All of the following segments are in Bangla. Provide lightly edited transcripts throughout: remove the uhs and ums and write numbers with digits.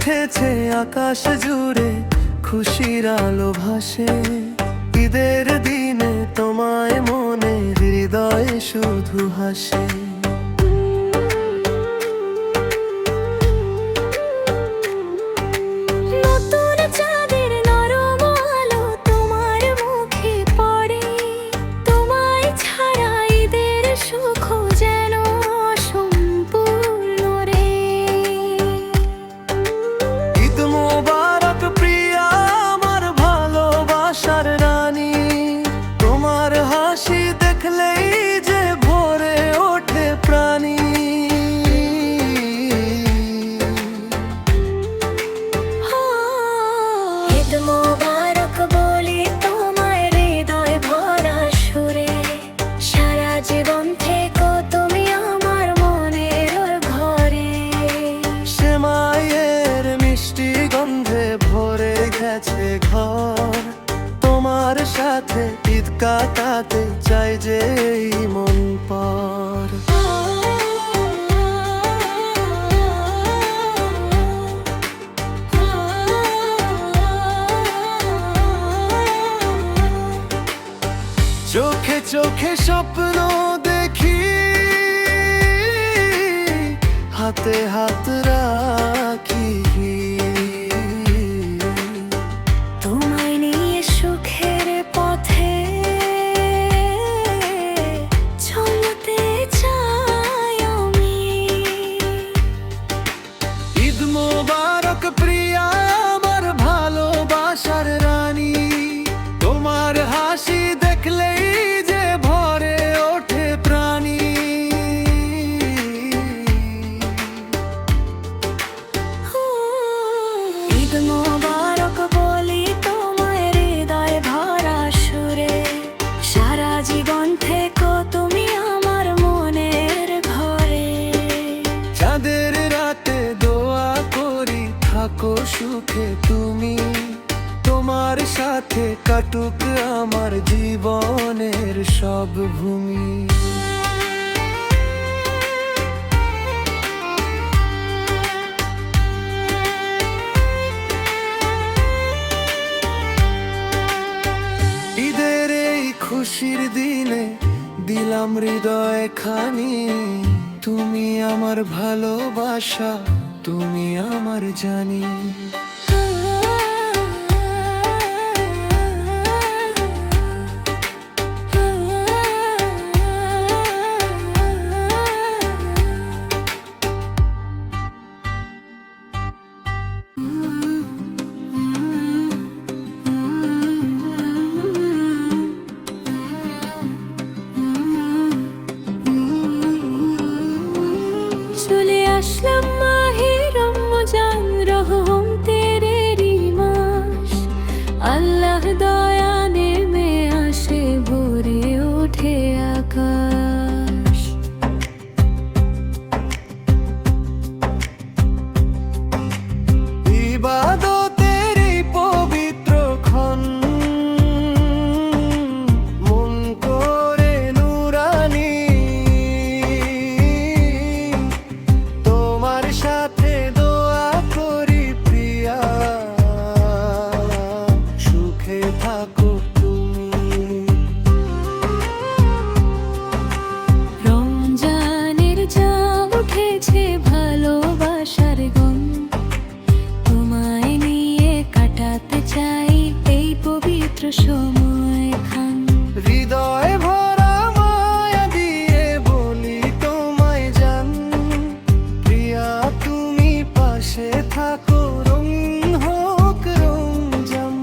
উঠেছে আকাশ জুড়ে, খুশির আলো ভাসে। ঈদের দিনে তোমায় মনে, হৃদয়ে শুধু হাসে। ঘর তোমার সাথে ঈদ কাটাতে চাই যে মন পর। চোখে চোখে স্বপ্ন দেখি, হাতে হাত রাখি, সুখে তুমি, তোমার সাথে কাটুক আমার জীবনের সব ভূমি। ঈদের এই খুশির দিনে দিলাম হৃদয় খানি, তুমি আমার ভালোবাসা, তুমি আমার জানি। চলে আসলাম আল্লাহ দয়া নেমে আসে, ভরে ওঠে আকাশ। ইবাদতের এই পবিত্র ক্ষণ, মন করে নুরানি, তোমার সাথে দোয়া করি প্রিয়া, থাকো তুমি। রমজানের যা উঠেছে ভালোবাসার গুণ, তোমায় নিয়ে কাটাতে চাই এই পবিত্র সময় খান। হৃদয় ভরা মায়া দিয়ে বলি তোমায় জান, প্রিয়া তুমি পাশে থাকো, রং হোক রমজান।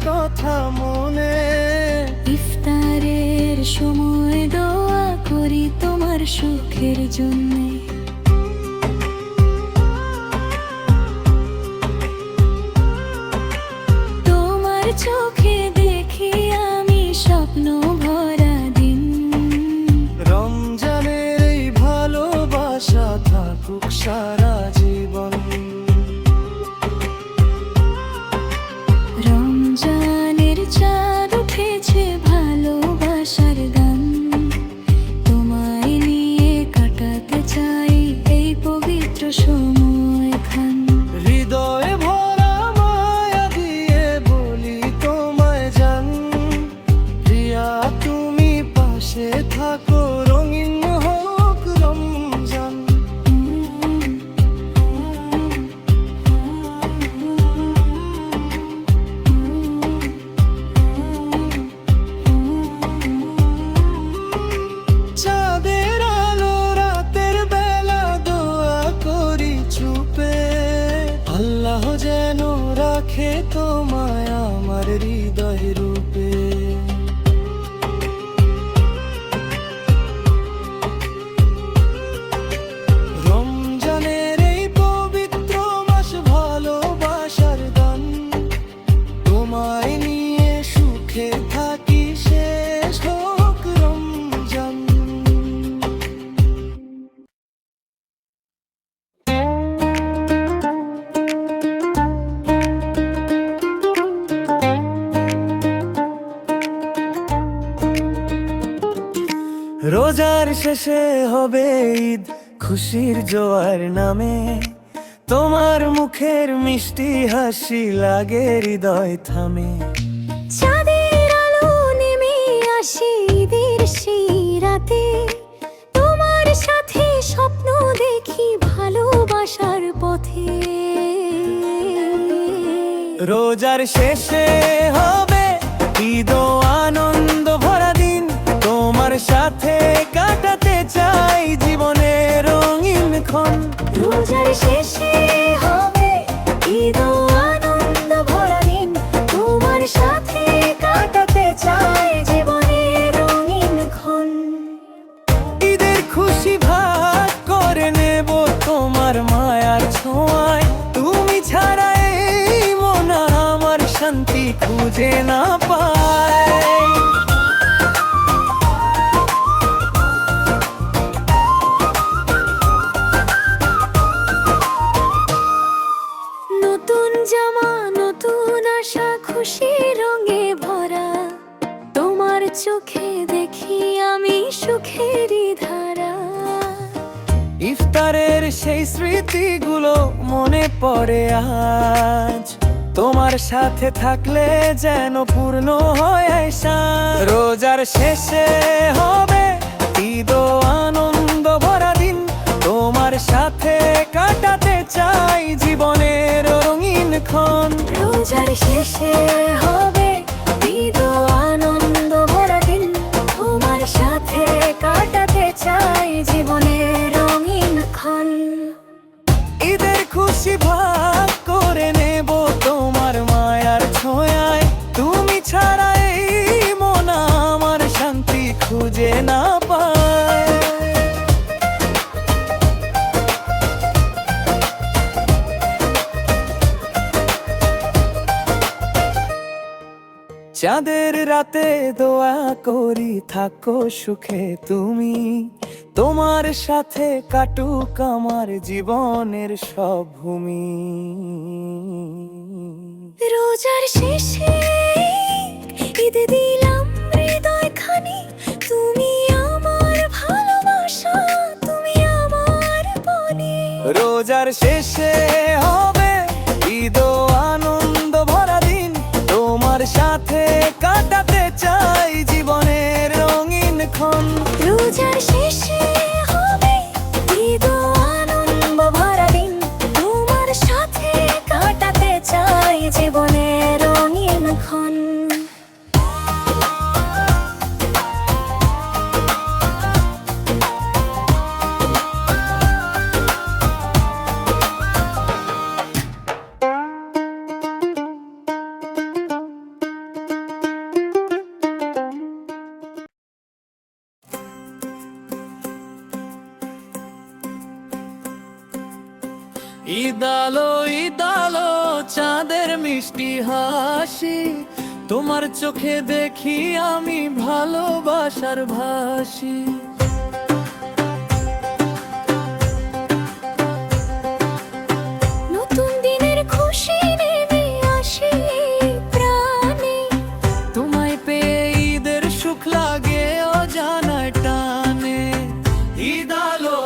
কথা মনে, ইফতারের সময় দোয়া করি তোমার সুখের জন্যে। তোমার চোখে দেখি আমি স্বপ্ন ভরা দিন, রমজানের এই ভালোবাসা থাকো, রঙিন হোক রমজান। চাঁদের আলো রাতের বেলা দোয়া করি চুপে, আল্লাহ যেন রাখে তোমায় আমার হৃদয় রূপে। রমজানের এই পবিত্র মাস ভালোবাসার দান, তোমায় নিয়ে সুখে থাকি, শেষ হোক রমজান। রোজার শেষে হবে ঈদ, খুশির জোয়ার নামে, তোমার মুখের মিষ্টি হাসি লাগে হৃদয় থামে। চাঁদের আলো নেমে আসে ঈদের সেই রাতে, তোমার সাথে স্বপ্ন দেখি ভালোবাসার পথে। রোজার শেষে হবে ঈদ ও আনন্দ ভরা দিন, তোমার সাথে কাটাতে চাই জীবনের রঙিন ক্ষণ। রোজার শেষে হবে ঈদ ও আনন্দ ভরা দিন, তোমার সাথে কাটাতে চাই জীবনের রঙিন ক্ষণ। ঈদের খুশি ভাগ করে নেব তোমার মায়ার ছোঁয়ায়, তুমি ছাড়া এই মন আমার শান্তি খুঁজে না পায়। নতুন জামা নতুন আশা খুশি রঙে ভরা, তোমার চোখে দেখি আমি সুখেরই ধারা। ইফতারের সেই স্মৃতিগুলো মনে পড়ে আজ, তোমার সাথে থাকলে যেন পূর্ণ হয় সাজ। রোজার শেষে হবে ঈদ ও আনন্দ ভরা দিন, তোমার সাথে কাটাতে চাই জীবনের রঙিন ক্ষণ। রোজার শেষে হবে ঈদ ও আনন্দ ভরা দিন, তোমার সাথে কাটাতে চাই জীবনের রঙিন ক্ষণ। ঈদের খুশি ভাগ করে নেব তোমার মায়ার ছোঁয়ায়, তুমি ছাড়া এই মন আমার শান্তি খুঁজে না পায়। চাঁদের রাতে দোয়া করি থাকো সুখে তুমি, তোমার সাথে কাটুক আমার জীবনের সব ভূমি। রোজার শেষে ঈদে দিলাম হৃদয় খানি, তুমি আমার ভালোবাসা, তুমি আমার বনি। রোজার শেষে হবে ঈদ ও আনন্দ ভরা দিন, তোমার সাথে কাটাতে চাই জীবনের রঙিন ক্ষণ। রোজার শেষে হবে ঈদ ও আনন্দ ভরা দিন, তোমার সাথে কাটাতে চাই জীবনের রঙিন ক্ষণ। ঈদ আলো চাঁদের মিষ্টি হাসি, তোমার চোখে দেখি আমি ভালোবাসার ভাসি। নতুন দিনের খুশি নেমে আসে প্রাণে, তোমায় পেয়ে ঈদের সুখ লাগে অজানায় টানে। ঈদ আলো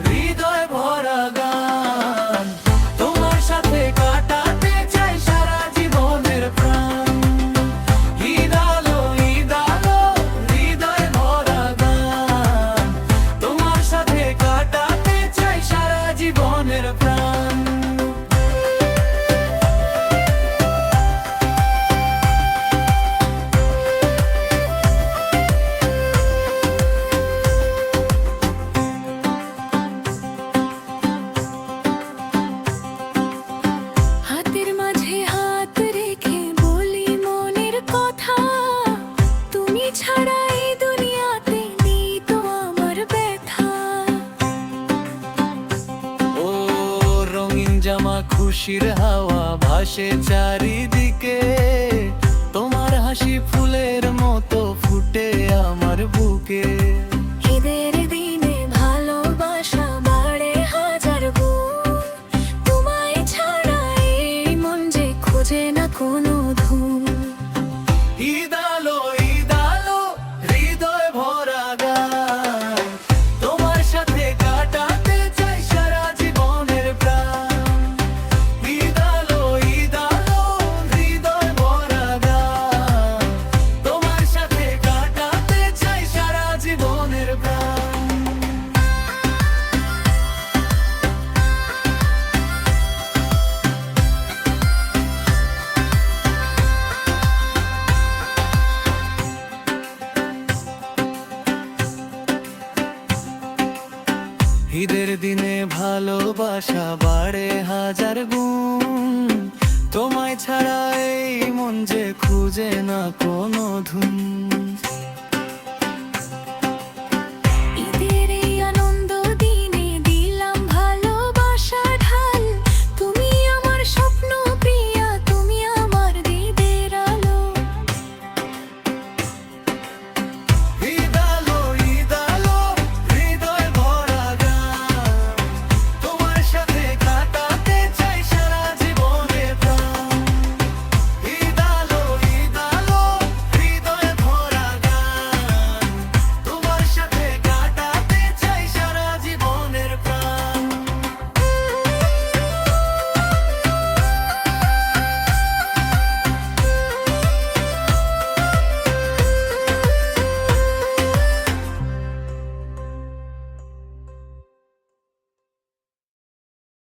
হৃদয় ভরা গান, তোমার সাথে কাটাতে চাই সারা জীবনের প্রাণ। ঈদ আলো হৃদয় ভরা খুশির হাওয়া ভাসে চারিদিকে, তোমার হাসি ফুলের মতো ফুটে আমার বুকে। ঈদের দিনে ভালোবাসা বাড়ে হাজার গুণ, তোমায় ছাড়া এই মন যে খোঁজে না কোনো ধুম। ঈদ আলো হৃদয় ভরা গান, তোমার সাথে কাটাতে চাই সারা জীবনের প্রাণ। ঈদ আলো হৃদয় ভরা গান, তোমার সাথে কাটাতে চাই সারা জীবনের প্রাণ। ঈদের দিনে ভালোবাসা বাড়ে হাজার গুণ, তোমায় ছাড়া এই মন যে খুঁজে না কোনো ধুম।